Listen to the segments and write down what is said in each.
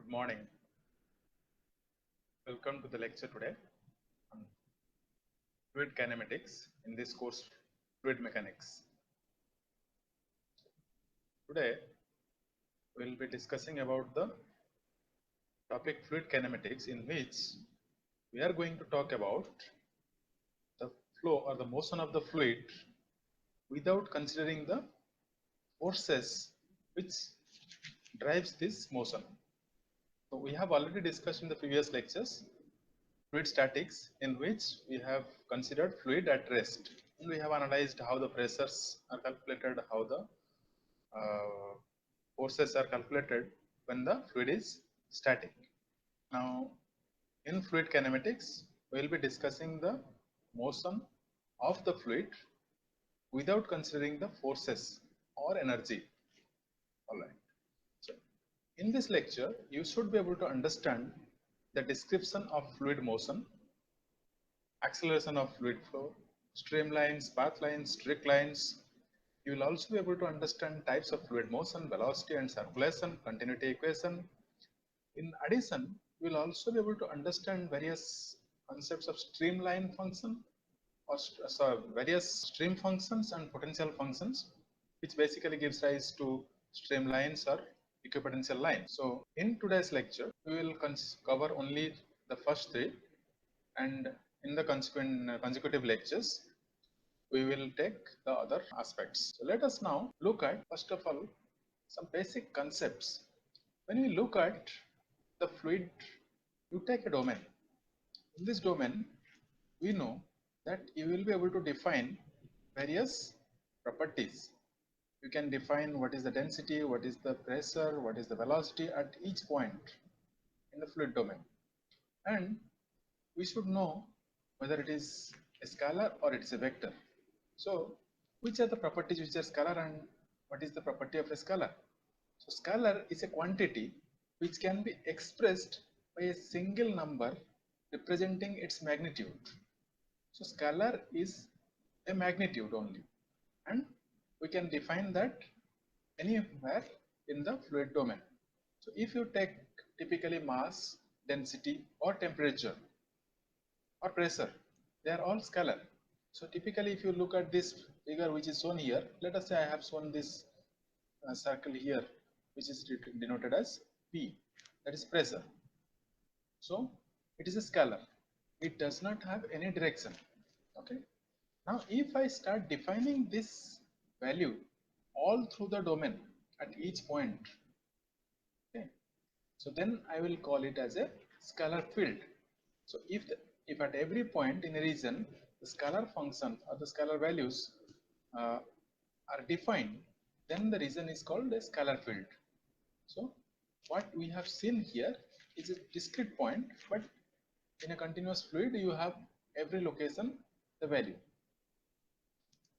Good morning. Welcome to the lecture today on fluid kinematics in this course fluid mechanics. Today we will be discussing about the topic fluid kinematics, in which we are going to talk about the flow or the motion of the fluid without considering the forces which drives this motion. So we have already discussed in the previous lectures fluid statics, in which we have considered fluid at rest, and we have analyzed how the pressures are calculated, how the forces are calculated when the fluid is static. Now in fluid kinematics we will be discussing the motion of the fluid without considering the forces or energy. Alright, so in this lecture you should be able to understand the description of fluid motion, acceleration of fluid flow, streamlines, path lines, strict lines. You will also be able to understand types of fluid motion, velocity and circulation, continuity equation. In addition, you will also be able to understand various concepts of streamline function or various stream functions and potential functions, which basically gives rise to streamlines or equipotential lines. So in today's lecture, we will cover only the first three, and in the consecutive lectures we will take the other aspects. So let us now look at, first of all, some basic concepts. When we look at the fluid, you take a domain. In this domain, we know that you will be able to define various properties. You can define what is the density, what is the pressure, what is the velocity at each point in the fluid domain. And we should know whether it is a scalar or it is a vector. So which are the properties which are scalar and what is the property of a scalar? So scalar is a quantity which can be expressed by a single number representing its magnitude. So scalar is a magnitude only, and we can define that anywhere in the fluid domain. So if you take typically mass, density or temperature or pressure, they are all scalar. So typically if you look at this figure which is shown here, let us say I have shown this circle here which is denoted as P, that is pressure. So it is a scalar, it does not have any direction. Okay. Now if I start defining this value all through the domain at each point, okay, so then I will call it as a scalar field. So if at every point in a region the scalar function or the scalar values are defined, then the region is called a scalar field. So what we have seen here is a discrete point, but in a continuous fluid you have every location the value.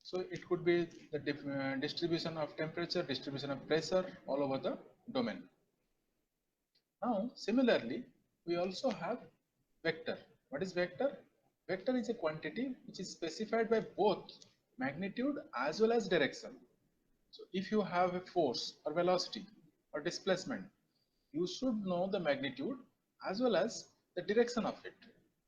So it could be the distribution of temperature, distribution of pressure all over the domain. Now similarly we also have vector. What is vector? Vector is a quantity which is specified by both magnitude as well as direction. So if you have a force or velocity or displacement, you should know the magnitude as well as the direction of it.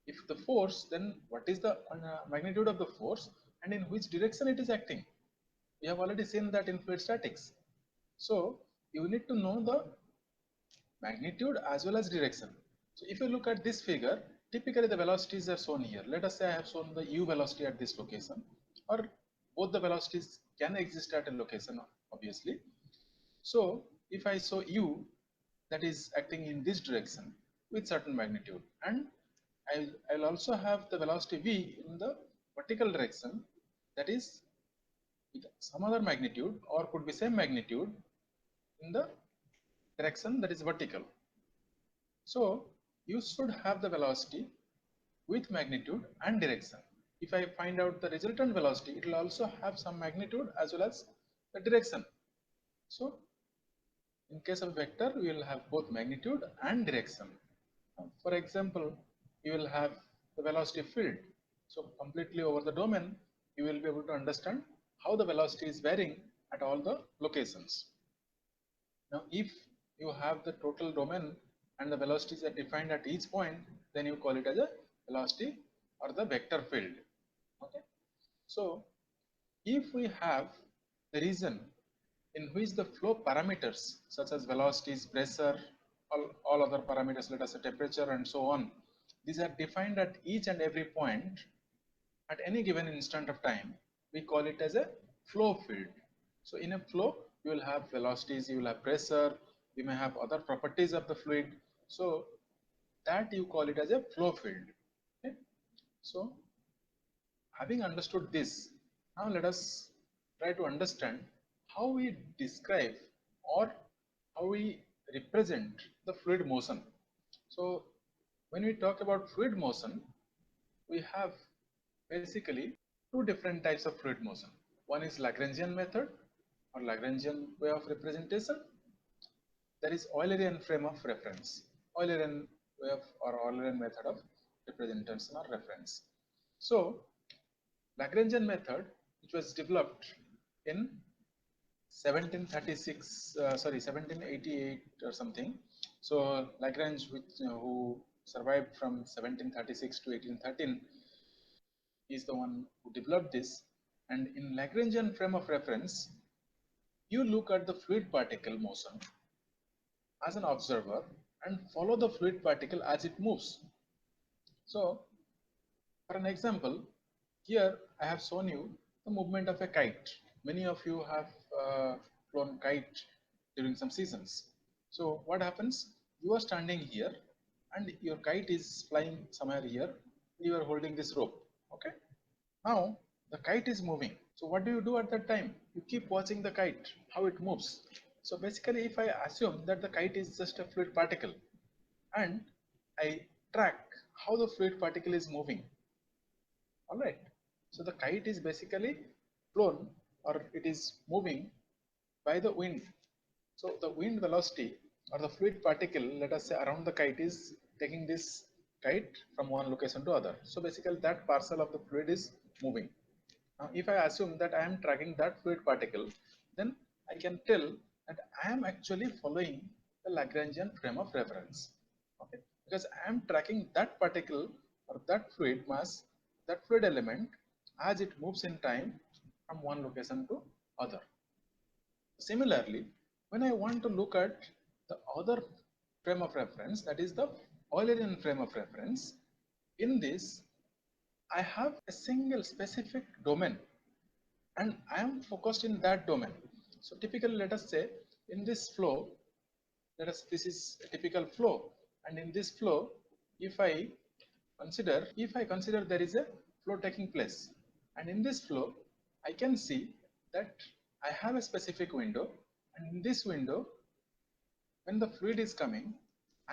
If the force, then what is the magnitude of the force and in which direction it is acting. We have already seen that in fluid statics. So you need to know the magnitude as well as direction. So if you look at this figure, typically the velocities are shown here. Let us say I have shown the u velocity at this location, or both the velocities can exist at a location obviously. So if I show u that is acting in this direction with certain magnitude, and I'll also have the velocity v in the vertical direction, that is with some other magnitude or could be same magnitude in the direction that is vertical. So you should have the velocity with magnitude and direction. If I find out the resultant velocity, it will also have some magnitude as well as the direction. So in case of vector, we will have both magnitude and direction. For example, you will have the velocity field. So completely over the domain, you will be able to understand how the velocity is varying at all the locations. Now if you have the total domain and the velocities are defined at each point, then you call it as a velocity or the vector field. Okay. So if we have a region in which the flow parameters such as velocities, pressure, all other parameters, let us say temperature and so on, these are defined at each and every point at any given instant of time, we call it as a flow field. So in a flow, you will have velocities, you will have pressure, you may have other properties of the fluid. So that you call it as a flow field. Okay? So having understood this, now let us try to understand how we describe or how we represent the fluid motion. So when we talk about fluid motion, we have basically two different types of fluid motion. One is Lagrangian method or Lagrangian way of representation. There is Eulerian frame of reference, Eulerian way of or Eulerian method of representation or reference. So Lagrangian method, which was developed in 1736, 1788 or something. So Lagrange, which who survived from 1736 to 1813, is the one who developed this. And in Lagrangian frame of reference, you look at the fluid particle motion as an observer and follow the fluid particle as it moves. So, for an example, here I have shown you the movement of a kite. Many of you have flown kite during some seasons. So, what happens? You are standing here and your kite is flying somewhere here. You are holding this rope. Okay. Now the kite is moving. So what do you do at that time? You keep watching the kite, how it moves. So basically, if I assume that the kite is just a fluid particle and I track how the fluid particle is moving, alright. So the kite is basically flown or it is moving by the wind. So the wind velocity or the fluid particle, let us say around the kite, is taking this kite from one location to other. So basically that parcel of the fluid is moving. Now if I assume that I am tracking that fluid particle, then I can tell that I am actually following the Lagrangian frame of reference. Okay, because I am tracking that particle or that fluid mass, that fluid element as it moves in time from one location to other. Similarly, when I want to look at the other frame of reference, that is the Eulerian frame of reference, in this I have a single specific domain and I am focused in that domain. So typically, let us say in this flow, this is a typical flow, and in this flow, if I consider there is a flow taking place, and in this flow, I can see that I have a specific window, and in this window, when the fluid is coming,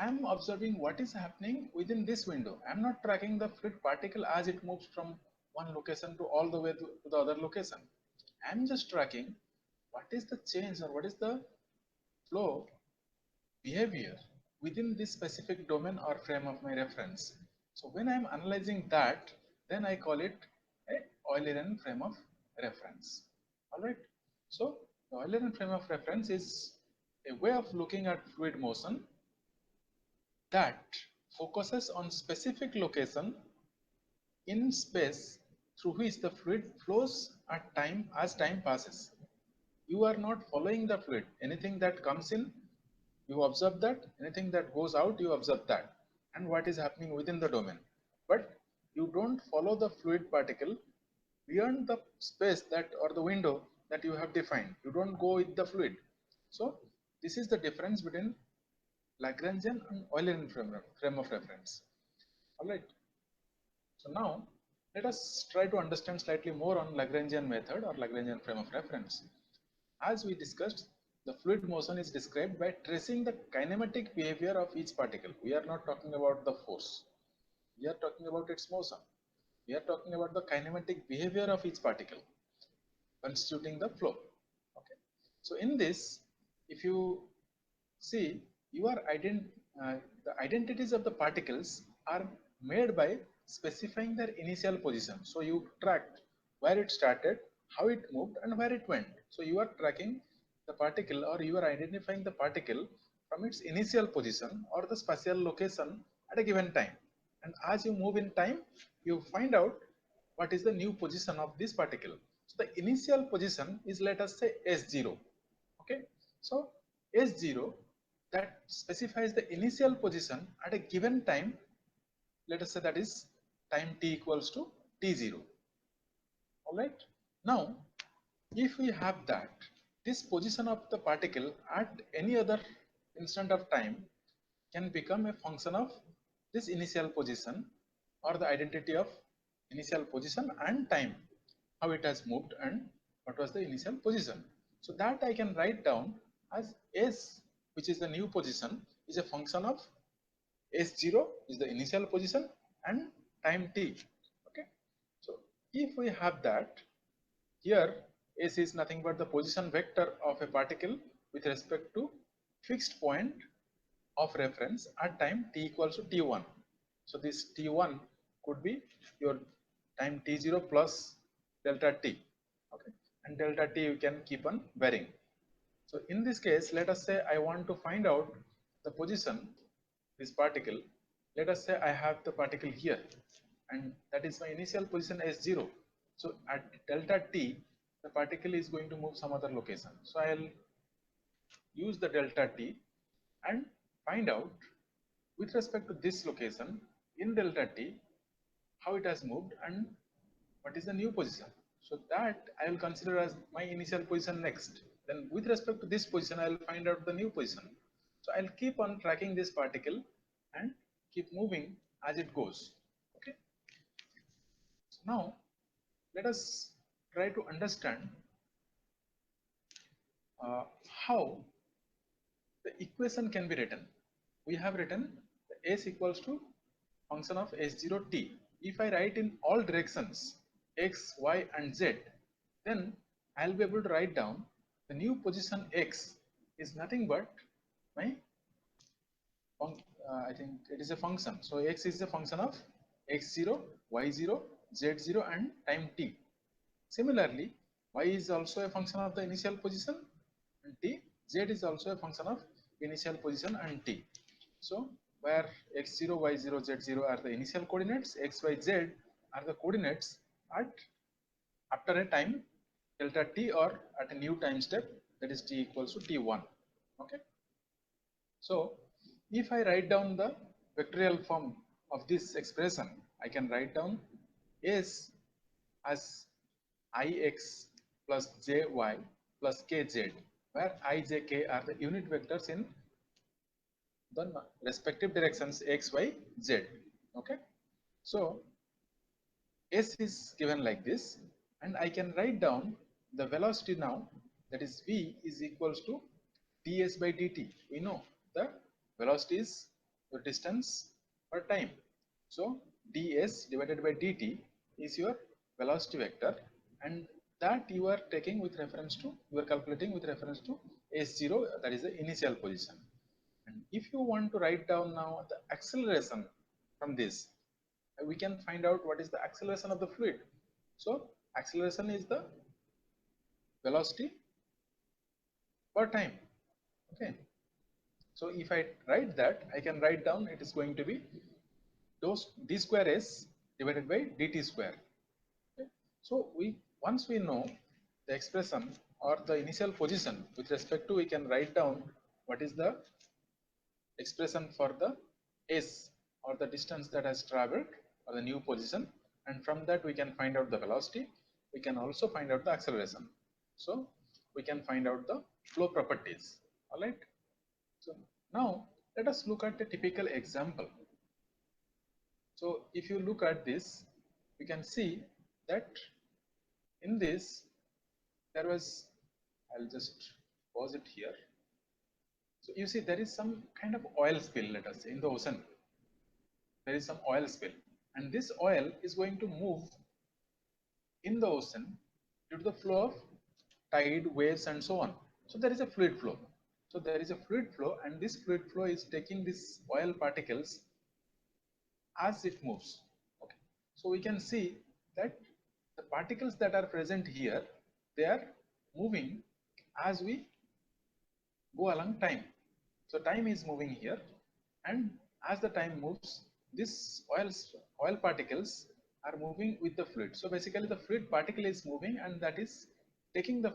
I am observing what is happening within this window. I am not tracking the fluid particle as it moves from one location to all the way to the other location. I am just tracking what is the change or what is the flow behavior within this specific domain or frame of my reference. So when I am analyzing that, then I call it a Eulerian frame of reference. Alright. So the Eulerian frame of reference is a way of looking at fluid motion that focuses on specific location in space through which the fluid flows at time as time passes. You are not following the fluid. Anything that comes in, you observe that. Anything that goes out, you observe that. And what is happening within the domain. But you don't follow the fluid particle beyond the space that or the window that you have defined. You don't go with the fluid. So this is the difference between Lagrangian and Eulerian frame of reference. Alright. So now let us try to understand slightly more on Lagrangian method or Lagrangian frame of reference. As we discussed, the fluid motion is described by tracing the kinematic behavior of each particle. We are not talking about the force. We are talking about its motion. We are talking about the kinematic behavior of each particle constituting the flow. Okay. So in this, if you see, the identities of the particles are made by specifying their initial position. So you tracked where it started, how it moved, and where it went. So you are tracking the particle or you are identifying the particle from its initial position or the spatial location at a given time. And as you move in time, you find out what is the new position of this particle. So the initial position is, let us say, S0. Okay, so S0 that specifies the initial position at a given time. Let us say that is time t equals to t0. All right. Now, if we have that, this position of the particle at any other instant of time can become a function of this initial position, or the identity of initial position and time, how it has moved and what was the initial position. So that I can write down as S, which is the new position, is a function of S0 is the initial position and time t. Okay. So if we have that, here S is nothing but the position vector of a particle with respect to fixed point of reference at time t equals to t1. So this t1 could be your time t0 plus delta t. Okay, and delta t you can keep on varying. So in this case, let us say I want to find out the position this particle. Let us say I have the particle here, and that is my initial position S0. So at delta t, the particle is going to move some other location. So I'll use the delta t and find out with respect to this location in delta t how it has moved and what is the new position. So that I will consider as my initial position next. Then with respect to this position, I will find out the new position. So I'll keep on tracking this particle and keep moving as it goes. Okay. So now let us try to understand how the equation can be written. We have written S equals to function of S0t. If I write in all directions x, y and z, then I'll be able to write down the new position x is nothing but my I think it is a function. So x is a function of x0, y0, z0 and time t. Similarly, y is also a function of the initial position and t, z is also a function of initial position and t. So where x0, y0, z0 are the initial coordinates, x, y, z are the coordinates at after a time delta t or at a new time step, that is t equals to t1. Okay. So if I write down the vectorial form of this expression, I can write down S as ix plus jy plus kz, where I, j, k are the unit vectors in the respective directions x, y, z. Okay. So S is given like this, and I can write down the velocity now, that is v is equals to ds by dt. We know the velocity is your distance per time. So ds divided by dt is your velocity vector, and that you are taking with reference to, you are calculating with reference to s0, that is the initial position. And if you want to write down now the acceleration from this, we can find out what is the acceleration of the fluid. So acceleration is the velocity per time. Okay. So if I write that, I can write down it is going to be those d square s divided by dt square. Okay. So once we know the expression or the initial position with respect to, we can write down what is the expression for the s, or the distance that has traveled, or the new position, and from that we can find out the velocity. We can also find out the acceleration. So we can find out the flow properties. All right. So now let us look at a typical example. So if you look at this, we can see that in this there was, I'll just pause it here. So you see there is some kind of oil spill, let us say, in the ocean. There is some oil spill, and this oil is going to move in the ocean due to the flow of tide, waves and so on. So there is a fluid flow. So there is a fluid flow, and this fluid flow is taking these oil particles as it moves. Okay. So we can see that the particles that are present here, they are moving as we go along time. So time is moving here, and as the time moves, these oil particles are moving with the fluid. So basically, the fluid particle is moving, and that is taking the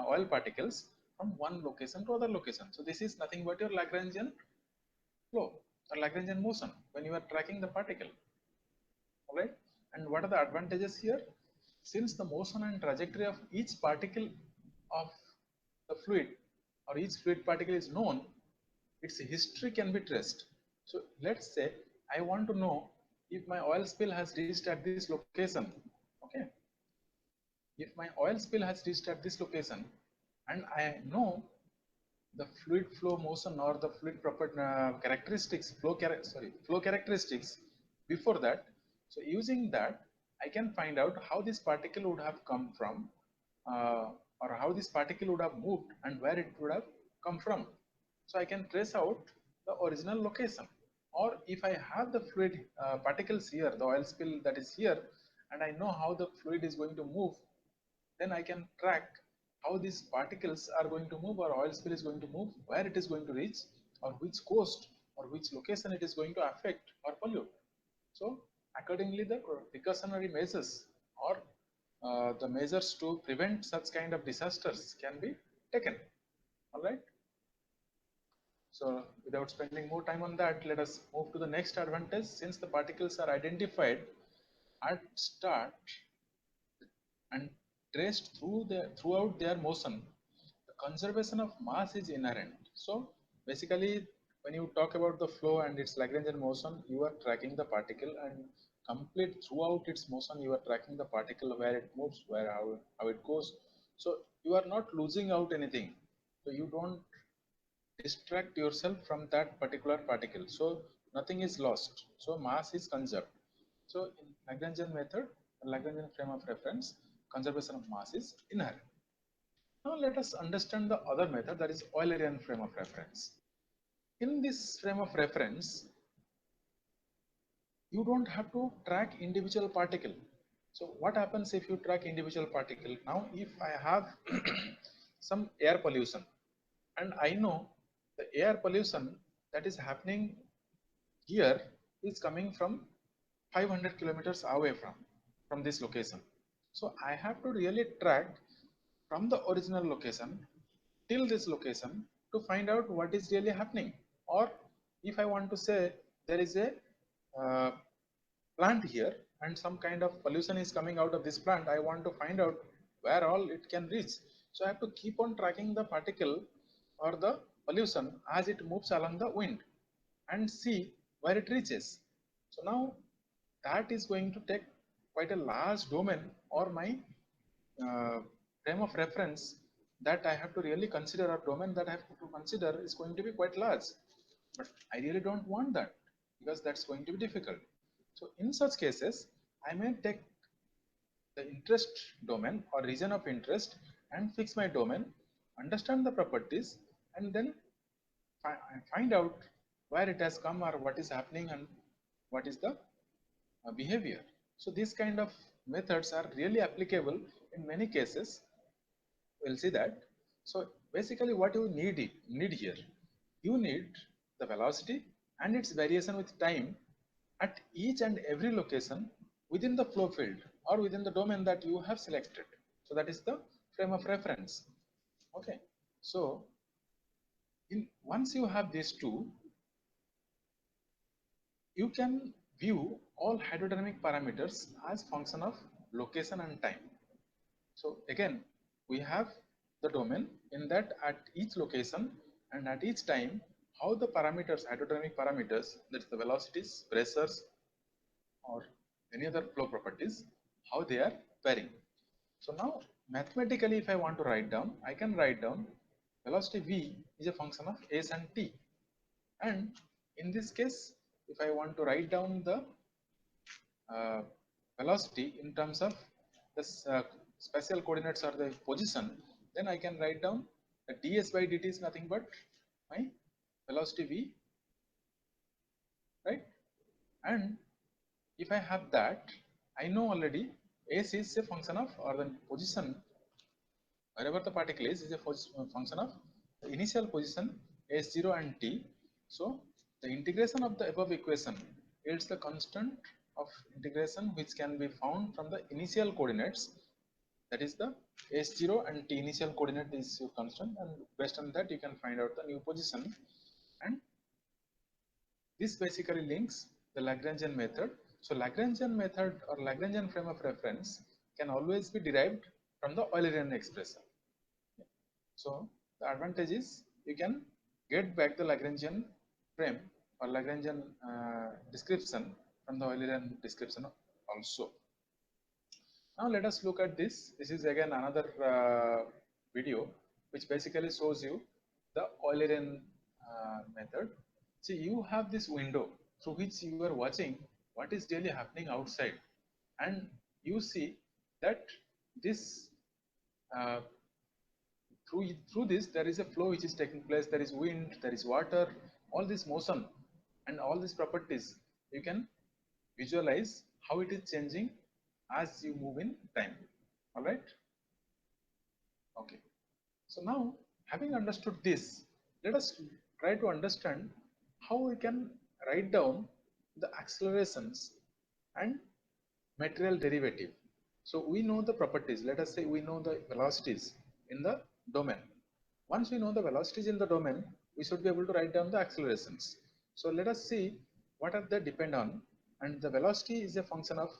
oil particles from one location to other location. So this is nothing but your Lagrangian flow or Lagrangian motion when you are tracking the particle. Alright, and what are the advantages here? Since the motion and trajectory of each particle of the fluid or each fluid particle is known, its history can be traced. So let's say I want to know if my oil spill has reached at this location. Okay, if my oil spill has reached at this location, and I know the fluid flow motion or the fluid characteristics, flow characteristics before that. So using that, I can find out how this particle would have come from, or how this particle would have moved and where it would have come from. So I can trace out the original location. Or if I have the fluid particles here, the oil spill that is here, and I know how the fluid is going to move, then I can track how these particles are going to move or oil spill is going to move, where it is going to reach, or which coast or which location it is going to affect or pollute. So accordingly, the precautionary measures or the measures to prevent such kind of disasters can be taken. All right. So without spending more time on that, let us move to the next advantage. Since the particles are identified at start and traced throughout their motion, the conservation of mass is inherent. So basically, when you talk about the flow and its Lagrangian motion, you are tracking the particle, and complete throughout its motion, you are tracking the particle, where it moves, how it goes. So you are not losing out anything. So you don't distract yourself from that particular particle. So nothing is lost. So mass is conserved. So in Lagrangian method, Lagrangian frame of reference, conservation of mass is inherent. Now let us understand the other method, that is Eulerian frame of reference. In this frame of reference, you don't have to track individual particle. So what happens if you track individual particle? Now if I have some air pollution, and I know the air pollution that is happening here is coming from 500 kilometers away from this location. So I have to really track from the original location till this location to find out what is really happening. Or if I want to say there is a uh, plant here and some kind of pollution is coming out of this plant, I want to find out where all it can reach. So I have to keep on tracking the particle or the pollution as it moves along the wind and see where it reaches. So now that is going to take quite a large domain, or my uh, frame of reference that I have to really consider, or domain that I have to consider is going to be quite large. But I really don't want that, because that's going to be difficult. So in such cases, I may take the interest domain or region of interest and fix my domain, understand the properties, and then find out where it has come or what is happening and what is the behavior. So these kind of methods are really applicable in many cases. We'll see that. So basically what you need here, you need the velocity and its variation with time at each and every location within the flow field or within the domain that you have selected. So that is the frame of reference. Okay. So once you have these two, you can view all hydrodynamic parameters as function of location and time. So again, we have the domain in that at each location and at each time, how the parameters, hydrodynamic parameters, that's the velocities, pressures, or any other flow properties, how they are varying. So now mathematically, if I want to write down, I can write down velocity v is a function of s and t. And in this case, if I want to write down the uh, velocity in terms of the spatial coordinates or the position, then I can write down the ds by dt is nothing but my velocity v, right? And if I have that, I know already s is a function of, or the position wherever the particle is a function of the initial position s0 and t. So the integration of the above equation yields the constant of integration which can be found from the initial coordinates, that is the s0 and t initial coordinate is your constant, and based on that you can find out the new position. And this basically links the Lagrangian method. So Lagrangian method or Lagrangian frame of reference can always be derived from the Eulerian expression. So the advantage is you can get back the Lagrangian frame or Lagrangian description from the Eulerian description also. Now let us look at this. This is again another video which basically shows you the Eulerian method. See, you have this window through which you are watching what is really happening outside, and you see that this uh, through this there is a flow which is taking place. There is wind, there is water, all this motion and all these properties you can visualize how it is changing as you move in time. All right. Okay. So now, having understood this, let us try to understand how we can write down the accelerations and material derivative. So we know the properties. Let us say we know the velocities in the domain. Once we know the velocities in the domain, we should be able to write down the accelerations. So let us see what are they depend on. And the velocity is a function of